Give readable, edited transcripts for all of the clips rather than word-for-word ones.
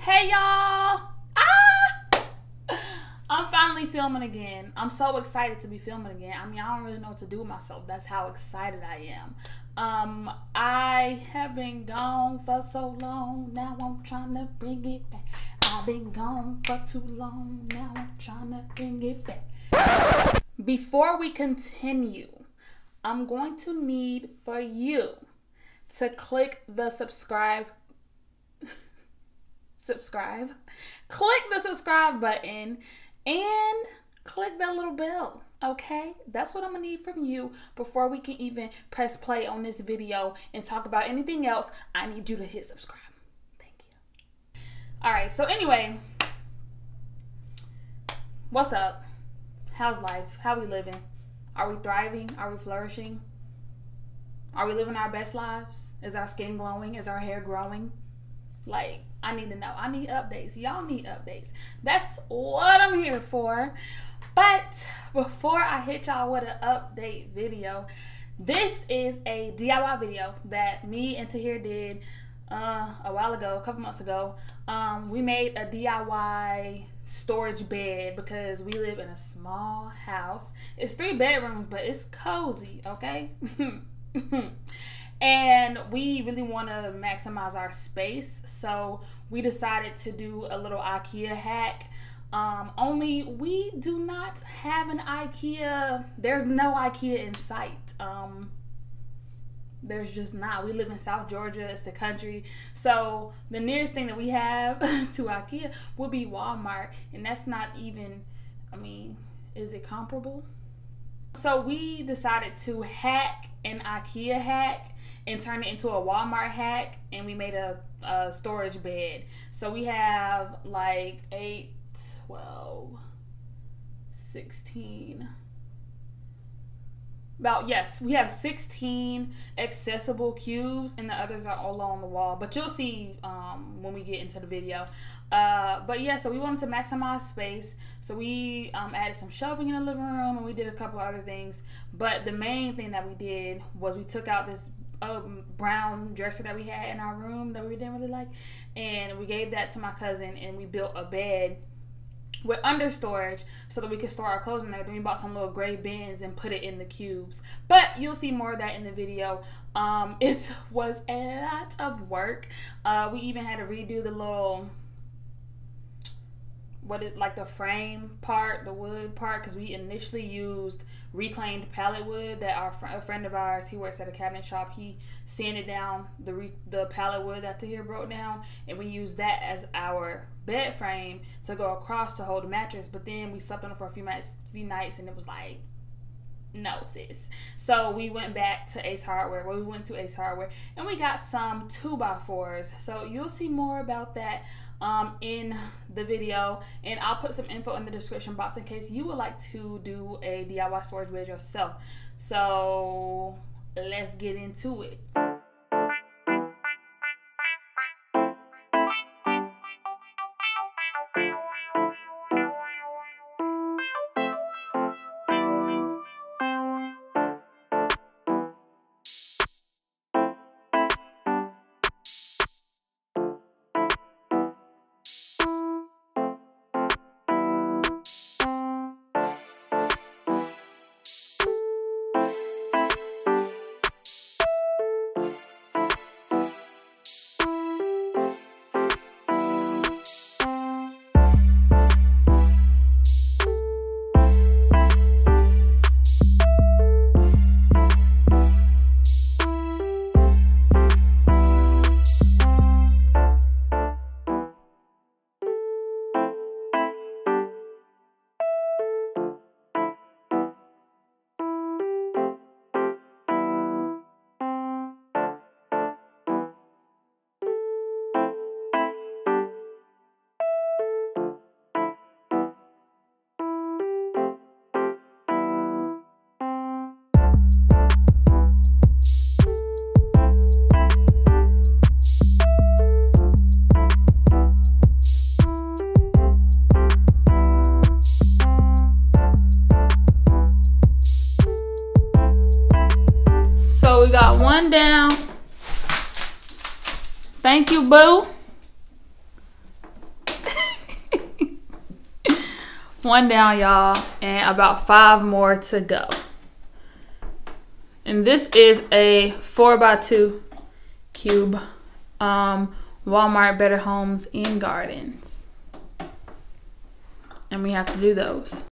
Hey y'all! I'm finally filming again. I'm so excited to be filming again. I mean, I don't really know what to do with myself. That's how excited I am. I have been gone for so long. Now I'm trying to bring it back. I've been gone for too long. Now I'm trying to bring it back. Before we continue, I'm going to need for you to click the subscribe. Click the subscribe button and click that little bell. Okay, that's what I'm gonna need from you before we can even press play on this video and talk about anything else. I need you to hit subscribe. Thank you. All right, so anyway, what's up? How's life? How we living? Are we thriving? Are we flourishing? Are we living our best lives? Is our skin glowing? Is our hair growing? Like, I need to know. I need updates. Y'all need updates. That's what I'm here for. But before I hit y'all with an update video, this is a DIY video that me and Tahir did a while ago, a couple months ago. We made a DIY storage bed because we live in a small house. It's 3 bedrooms, but it's cozy, okay? And we really want to maximize our space, so we decided to do a little IKEA hack. Only we do not have an IKEA. There's no IKEA in sight. There's just not. We live in South Georgia. It's the country. So the nearest thing that we have to IKEA would be Walmart, and that's not even, I mean, is it comparable? So we decided to hack an IKEA hack and turn it into a Walmart hack, and we made a storage bed. So we have like 8, 12, 16. We have 16 accessible cubes, and the others are all along the wall. But you'll see when we get into the video. But yeah, so we wanted to maximize space. So we added some shelving in the living room, and we did a couple of other things. But the main thing that we did was we took out this brown dresser that we had in our room that we didn't really like, and we gave that to my cousin, and we built a bed with under storage so that we could store our clothes in there. Then we bought some little gray bins and put it in the cubes. But you'll see more of that in the video. It was a lot of work. We even had to redo the little, like the frame part, the wood part, because we initially used reclaimed pallet wood that a friend of ours, he works at a cabinet shop, he sanded down the pallet wood that Tahir broke down, and we used that as our bed frame to go across to hold the mattress. But then we slept on it for a few nights, and it was like, no sis. So we went back to Ace Hardware. We went to Ace Hardware and we got some 2x4s. So you'll see more about that in the video, and I'll put some info in the description box in case you would like to do a DIY storage bed yourself. So let's get into it. So we got one down. Thank you, boo. One down, y'all, and about 5 more to go. And this is a 4x2 cube. Walmart Better Homes and Gardens. And we have to do those.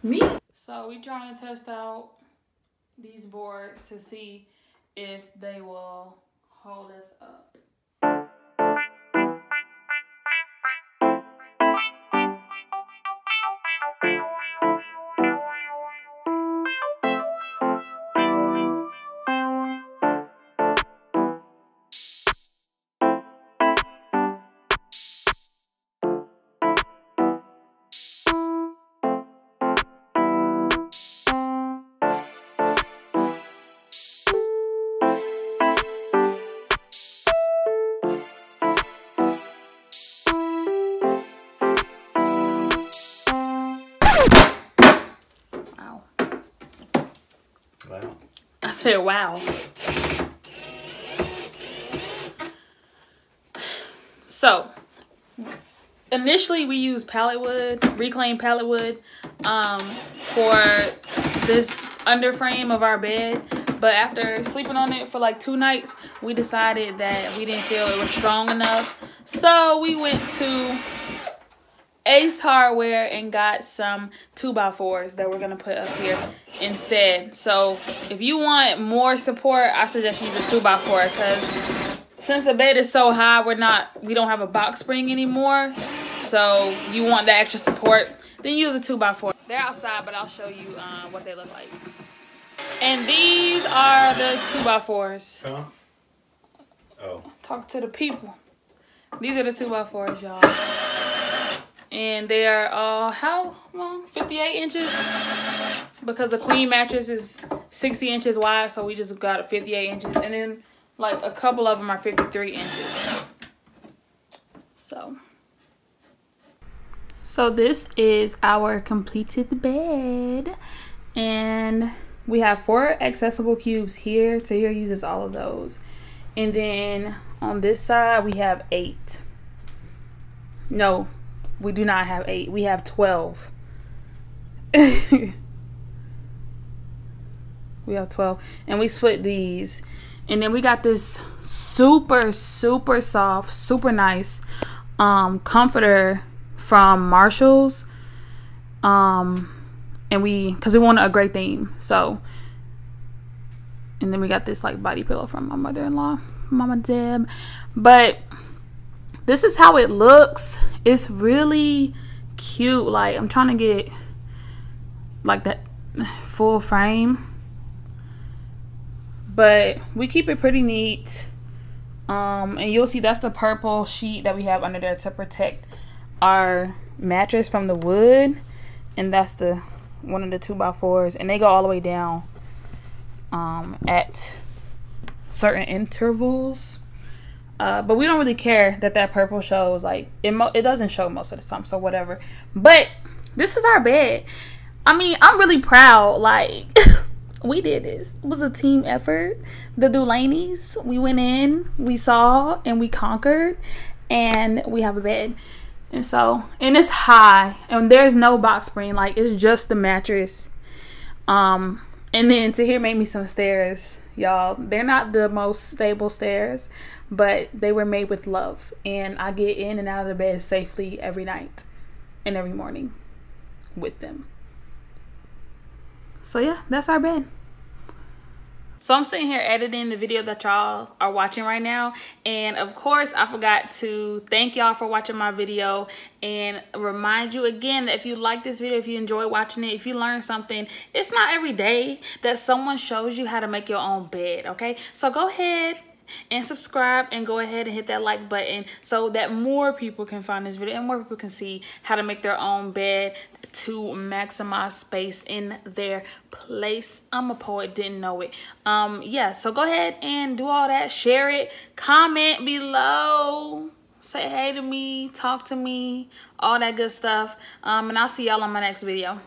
Me? So we trying to test out these boards to see if they will hold us up. Wow. I said, wow. So, initially we used pallet wood, reclaimed pallet wood, for this underframe of our bed. But after sleeping on it for like 2 nights, we decided that we didn't feel it was strong enough. So we went to Ace Hardware and got some 2x4s that we're gonna put up here instead. So if you want more support, I suggest using 2x4 because since the bed is so high, we don't have a box spring anymore. So you want that extra support, then use a 2x4. They're outside, but I'll show you what they look like. And these are the 2x4s. Huh? Oh. Talk to the people. These are the 2x4s, y'all. And they are how long? 58 inches? Because the queen mattress is 60 inches wide, so we just got 58 inches. And then like a couple of them are 53 inches. So this is our completed bed. And we have 4 accessible cubes here. Tahir uses all of those. And then on this side, we have 8. No, we do not have 8. We have 12. We have 12. And we split these. And then we got this super, super soft, super nice comforter from Marshall's. And because we wanted a gray theme. So, and then we got this like body pillow from my mother-in-law, Mama Deb. But this is how it looks. It's really cute. Like, I'm trying to get like that full frame. But we keep it pretty neat. And you'll see that's the purple sheet that we have under there to protect our mattress from the wood. And that's the one of the 2x4s. And they go all the way down at certain intervals. But we don't really care that purple shows. Like, it doesn't show most of the time, so whatever. But this is our bed. I mean, I'm really proud. Like, we did this. It was a team effort. The Dulaneys, we went in, we saw, and we conquered. And we have a bed. And so, and it's high. And there's no box spring. Like, it's just the mattress. And then Tahir made me some stairs, y'all. They're not the most stable stairs, but they were made with love. And I get in and out of the bed safely every night and every morning with them. So yeah, that's our bed. So I'm sitting here editing the video that y'all are watching right now. And of course, I forgot to thank y'all for watching my video and remind you again that if you like this video, if you enjoy watching it, if you learn something, it's not every day that someone shows you how to make your own bed, okay? So go ahead and subscribe and go ahead and hit that like button so that more people can find this video and more people can see how to make their own bed to maximize space in their place. I'm a poet, didn't know it. Yeah, so go ahead and do all that. Share it, comment below, say hey to me, talk to me, all that good stuff. And I'll see y'all on my next video.